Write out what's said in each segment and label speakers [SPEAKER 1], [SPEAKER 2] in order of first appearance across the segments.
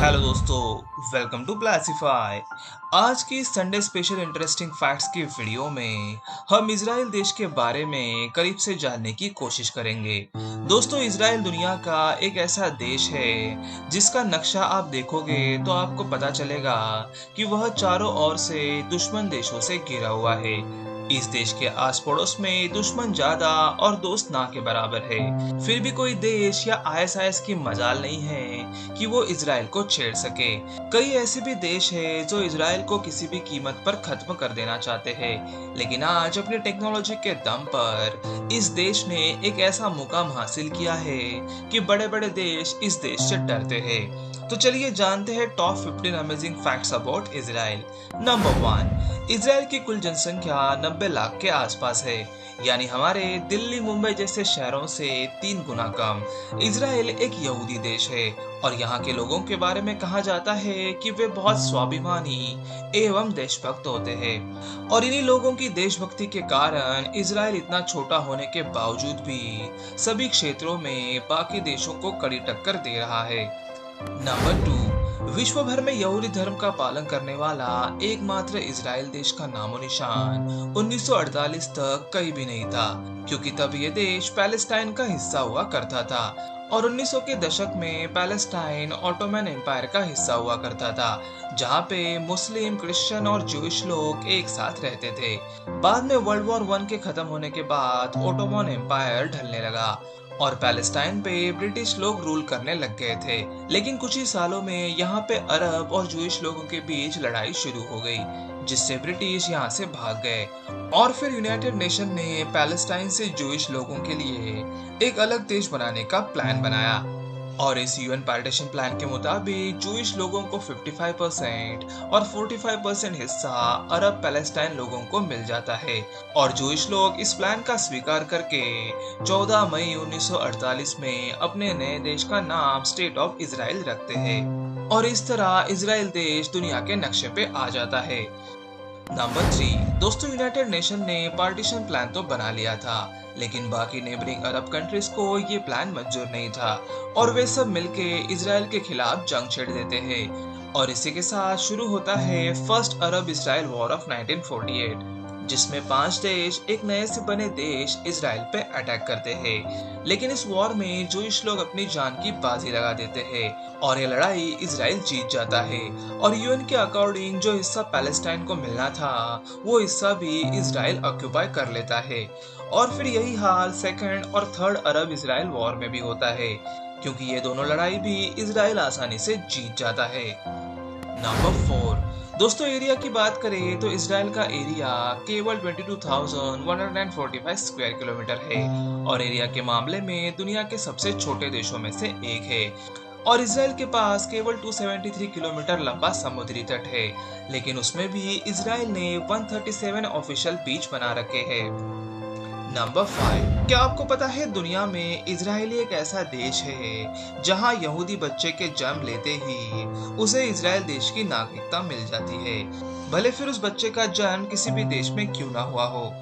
[SPEAKER 1] Hello दोस्तों, welcome to classify. आज की संडे स्पेशल इंटरेस्टिंग फैक्ट्स की वीडियो में हम इजराइल देश के बारे में करीब से जानने की कोशिश करेंगे। दोस्तों, इजराइल दुनिया का एक ऐसा देश है जिसका नक्शा आप देखोगे तो आपको पता चलेगा कि वह चारों ओर से दुश्मन देशों से घिरा हुआ है। इस देश के आस पड़ोस में दुश्मन ज्यादा और दोस्त ना के बराबर है। फिर भी कोई देश या आईएसआईएस की मजाल नहीं है कि वो इजराइल को छेड़ सके। कई ऐसे भी देश है जो इजराइल को किसी भी कीमत पर खत्म कर देना चाहते हैं, लेकिन आज अपनी टेक्नोलॉजी के दम पर इस देश ने एक ऐसा मुकाम हासिल किया है कि बड़े बड़े देश इस देश से डरते हैं। तो चलिए जानते हैं top 15 amazing facts about Israel. Number 1, Israel की कुल जनसंख्या 90 लाख के आसपास है, यानी हमारे दिल्ली मुंबई जैसे शहरों से 3 गुना कम। इजराइल एक यहूदी देश है और यहाँ के लोगों के बारे में कहा जाता है कि वे बहुत स्वाभिमानी एवं देशभक्त होते हैं। और इन्हीं लोगों की देशभक्ति के कारण इजराइल इतना छोटा होने के बावजूद भी सभी क्षेत्रों में बाकी देशों को कड़ी टक्कर दे रहा है। नंबर 2, विश्व भर में यहूदी धर्म का पालन करने वाला एकमात्र इजराइल देश का नामो निशान 1948 तक कहीं भी नहीं था, क्योंकि तब ये देश पैलेस्टाइन का हिस्सा हुआ करता था और 1900 के दशक में पैलेस्टाइन ऑटोमन एम्पायर का हिस्सा हुआ करता था, जहाँ पे मुस्लिम, क्रिश्चियन और जूइश लोग एक साथ रहते थे। बाद में वर्ल्ड वॉर 1 के खत्म होने के बाद ऑटोमन एम्पायर ढलने लगा और पैलेस्टाइन पे ब्रिटिश लोग रूल करने लग गए थे। लेकिन कुछ ही सालों में यहाँ पे अरब और जूइश लोगों के बीच लड़ाई शुरू हो गई, जिससे ब्रिटिश यहाँ से भाग गए और फिर यूनाइटेड नेशन ने पैलेस्टाइन से जूइश लोगों के लिए एक अलग देश बनाने का प्लान बनाया। और इस यूएन पार्टीशन प्लान के मुताबिक जूइश लोगों को 55% और 45% हिस्सा अरब पैलेस्टाइन लोगों को मिल जाता है और जूइश लोग इस प्लान का स्वीकार करके 14 मई 1948 में अपने नए देश का नाम स्टेट ऑफ इजराइल रखते हैं और इस तरह इजराइल देश दुनिया के नक्शे पे आ जाता है। नंबर 3, दोस्तों, यूनाइटेड नेशन ने पार्टीशन प्लान तो बना लिया था, लेकिन बाकी नेबरिंग अरब कंट्रीज को ये प्लान मंजूर नहीं था और वे सब मिलके इजराइल के खिलाफ जंग छेड़ देते हैं और इसी के साथ शुरू होता है first Arab Israel war of 1948, जिसमें 5 देश एक नए से बने देश इजराइल पे अटैक करते हैं। लेकिन इस वॉर में जूइश लोग अपनी जान की बाजी लगा देते हैं और ये लड़ाई इजराइल जीत जाता है और यूएन के अकॉर्डिंग जो हिस्सा पैलेस्टाइन को मिलना था वो हिस्सा भी इजराइल ऑक्यूपाई कर लेता है। और फिर यही हाल सेकंड और थर्ड अरब इजराइल वॉर में भी होता है, क्योंकि ये दोनों लड़ाई भी इजराइल आसानी से जीत जाता है। नंबर 4, दोस्तों, एरिया की बात करें तो इजराइल का एरिया केवल 22,145 स्क्वायर किलोमीटर है और एरिया के मामले में दुनिया के सबसे छोटे देशों में से एक है। और इजराइल के पास केवल 273 किलोमीटर लंबा समुद्री तट है, लेकिन उसमें भी इजराइल ने 137 ऑफिशियल बीच बना रखे हैं। नंबर 5, क्या आपको पता है दुनिया में इजराइल एक ऐसा देश है जहां यहूदी बच्चे के जन्म लेते ही उसे इजराइल देश की नागरिकता मिल जाती है, भले फिर उस बच्चे का जन्म किसी भी देश में क्यों ना हुआ हो।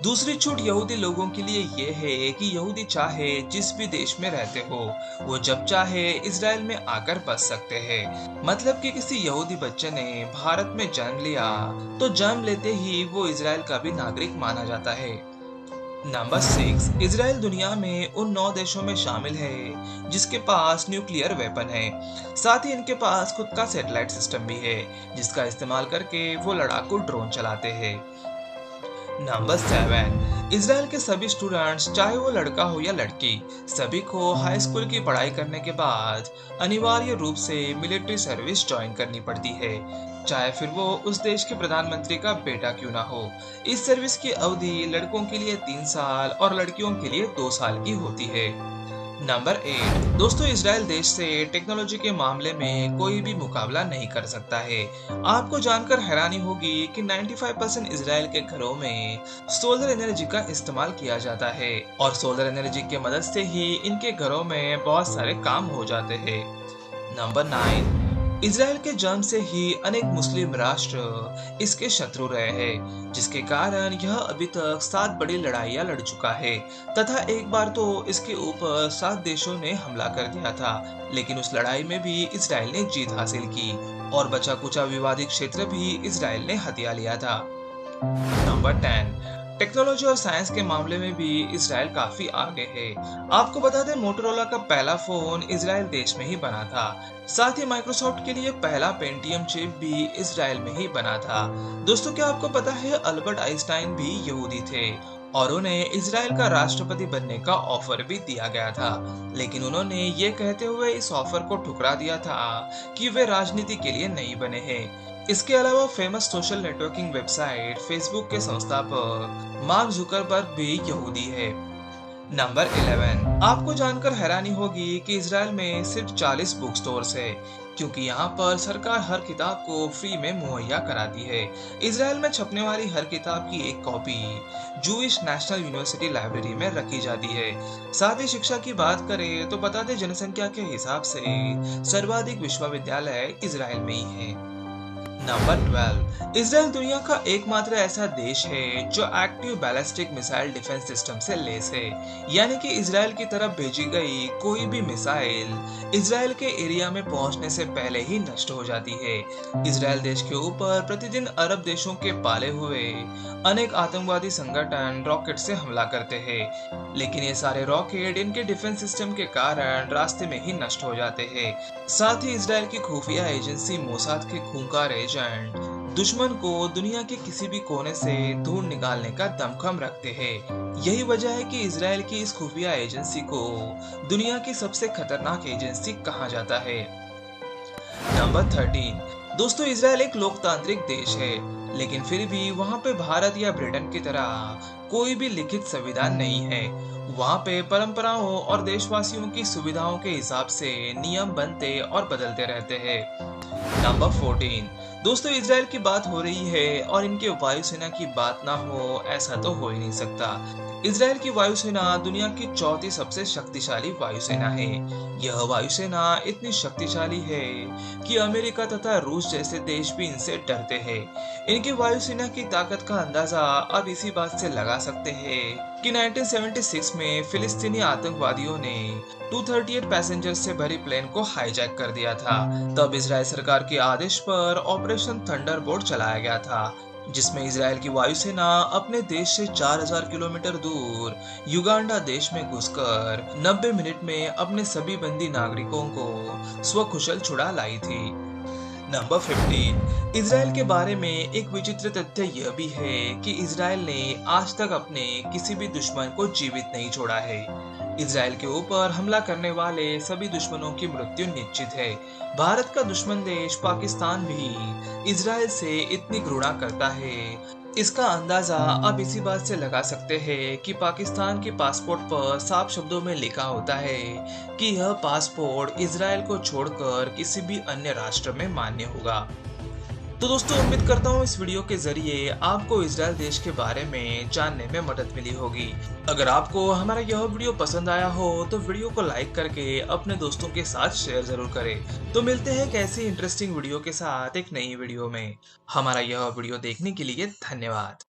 [SPEAKER 1] दूसरी छूट यहूदी लोगों के लिए ये है कि यहूदी चाहे जिस भी देश में रहते हो वो जब चाहे इजराइल में आकर बस सकते हैं। मतलब कि किसी यहूदी बच्चे ने भारत में जन्म लिया तो जन्म लेते ही वो इजराइल का भी नागरिक माना जाता है। नंबर 6, इजराइल दुनिया में उन 9 देशों में शामिल है जिसके पास न्यूक्लियर वेपन है। साथ ही इनके पास खुद का सैटेलाइट सिस्टम भी है जिसका इस्तेमाल करके वो लड़ाकू ड्रोन चलाते हैं। नंबर 7, इजराइल के सभी स्टूडेंट्स, चाहे वो लड़का हो या लड़की, सभी को हाई स्कूल की पढ़ाई करने के बाद अनिवार्य रूप से मिलिट्री सर्विस ज्वाइन करनी पड़ती है, चाहे फिर वो उस देश के प्रधानमंत्री का बेटा क्यों ना हो। इस सर्विस की अवधि लड़कों के लिए 3 साल और लड़कियों के लिए 2 साल की होती है। नंबर 8, दोस्तों, इजराइल देश से टेक्नोलॉजी के मामले में कोई भी मुकाबला नहीं कर सकता है। आपको जानकर हैरानी होगी कि 95% इजराइल के घरों में सोलर एनर्जी का इस्तेमाल किया जाता है और सोलर एनर्जी की मदद से ही इनके घरों में बहुत सारे काम हो जाते हैं। नंबर 9, इसराइल के जन्म से ही अनेक मुस्लिम राष्ट्र इसके शत्रु रहे हैं, जिसके कारण यह अभी तक 7 बड़ी लड़ाइयां लड़ चुका है तथा एक बार तो इसके ऊपर 7 देशों ने हमला कर दिया था, लेकिन उस लड़ाई में भी इसराइल ने जीत हासिल की और बचा कुचा विवादित क्षेत्र भी इसराइल ने हथिया लिया था। नंबर 10। टेक्नोलॉजी और साइंस के मामले में भी इसराइल काफी आगे है। आपको बता दें, मोटोरोला का पहला फोन इसराइल देश में ही बना था। साथ ही माइक्रोसॉफ्ट के लिए पहला पेंटियम चिप भी इसराइल में ही बना था। दोस्तों, क्या आपको पता है अल्बर्ट आइंस्टाइन भी यहूदी थे और उन्हें इसराइल का राष्ट्रपति बनने का ऑफर भी दिया गया था, लेकिन उन्होंने ये कहते हुए इस ऑफर को ठुकरा दिया था कि वे राजनीति के लिए नहीं बने हैं। इसके अलावा famous social networking website Facebook के संस्थापक मार्क जुकरबर्ग भी यहूदी है। नंबर 11। आपको जानकर हैरानी होगी कि इसराइल में सिर्फ 40 बुक स्टोर्स है, क्योंकि यहाँ पर सरकार हर किताब को फ्री में मुहैया कराती है। इसराइल में छपने वाली हर किताब की एक copy Jewish national university library में रखी जाती है। साथ ही शिक्षा की बात करें तो बता दें, जनसंख्या के हिसाब से सर्वाधिक विश्वविद्यालय इसराइल में ही है। नंबर 12। इसराइल दुनिया का एकमात्र ऐसा देश है जो active ballistic missile defence system से लैस है, यानी कि इसराइल की तरफ भेजी गई कोई भी मिसाइल इसराइल के एरिया में पहुंचने से पहले ही नष्ट हो जाती है। इसराइल देश के ऊपर प्रतिदिन अरब देशों के पाले हुए अनेक आतंकवादी संगठन रॉकेट से हमला करते हैं, लेकिन ये सारे रॉकेट इनके डिफेंस सिस्टम के कारण रास्ते में ही नष्ट हो जाते हैं। साथ ही इसराइल की खुफिया एजेंसी मोसाद के खूंखार एजेंट दुश्मन को दुनिया के किसी भी कोने से ढूंढ निकालने का दमखम रखते हैं। यही वजह है कि इसराइल की इस खुफिया एजेंसी को दुनिया की सबसे खतरनाक एजेंसी कहा जाता है। नंबर 13। दोस्तों, इसराइल एक लोकतांत्रिक देश है, लेकिन फिर भी वहाँ पे भारत या ब्रिटेन की तरह कोई भी लिखित संविधान नहीं है। वहाँ पे परंपराओं और देशवासियों की सुविधाओं के हिसाब से नियम बनते और बदलते रहते हैं। नंबर 14। दोस्तों, इसराइल की बात हो रही है और इनके वायुसेना की बात ना हो, ऐसा तो हो ही नहीं सकता। इसराइल की वायुसेना दुनिया की चौथी सबसे शक्तिशाली वायुसेना है। यह वायुसेना इतनी शक्तिशाली है कि अमेरिका तथा रूस जैसे देश भी इनसे डरते हैं। इनकी वायुसेना की ताकत का अंदाजा अब इसी बात से लगा सकते हैं कि 1976 में फिलिस्तीनी आतंकवादियों ने 238 पैसेंजर्स से भरी प्लेन को हाईजैक कर दिया था। तब इसराइल सरकार के आदेश पर ऑपरेशन थंडरबोल्ट चलाया गया था, जिसमें इसराइल की वायुसेना अपने देश से 4000 किलोमीटर दूर युगांडा देश में घुसकर 90 मिनट में अपने सभी बंदी नागरिकों को स्वकुशल छुड़ा लाई थी। नंबर 15। इसराइल के बारे में एक विचित्र तथ्य यह भी है कि इसराइल ने आज तक अपने किसी भी दुश्मन को जीवित नहीं छोड़ा है। इसराइल के ऊपर हमला करने वाले सभी दुश्मनों की मृत्यु निश्चित है। भारत का दुश्मन देश पाकिस्तान भी इसराइल से इतनी घृणा करता है, इसका अंदाजा अब इसी बात से लगा सकते हैं कि पाकिस्तान के पासपोर्ट पर साफ शब्दों में लिखा होता है कि यह पासपोर्ट इसराइल को छोड़कर किसी भी अन्य राष्ट्र में मान्य होगा। तो दोस्तों, उम्मीद करता हूँ इस वीडियो के जरिए आपको इसराइल देश के बारे में जानने में मदद मिली होगी। अगर आपको हमारा यह वीडियो पसंद आया हो तो वीडियो को लाइक करके अपने दोस्तों के साथ शेयर जरूर करें। तो मिलते हैं एक ऐसी इंटरेस्टिंग वीडियो के साथ एक नई वीडियो में। हमारा यह वीडियो देखने के लिए धन्यवाद।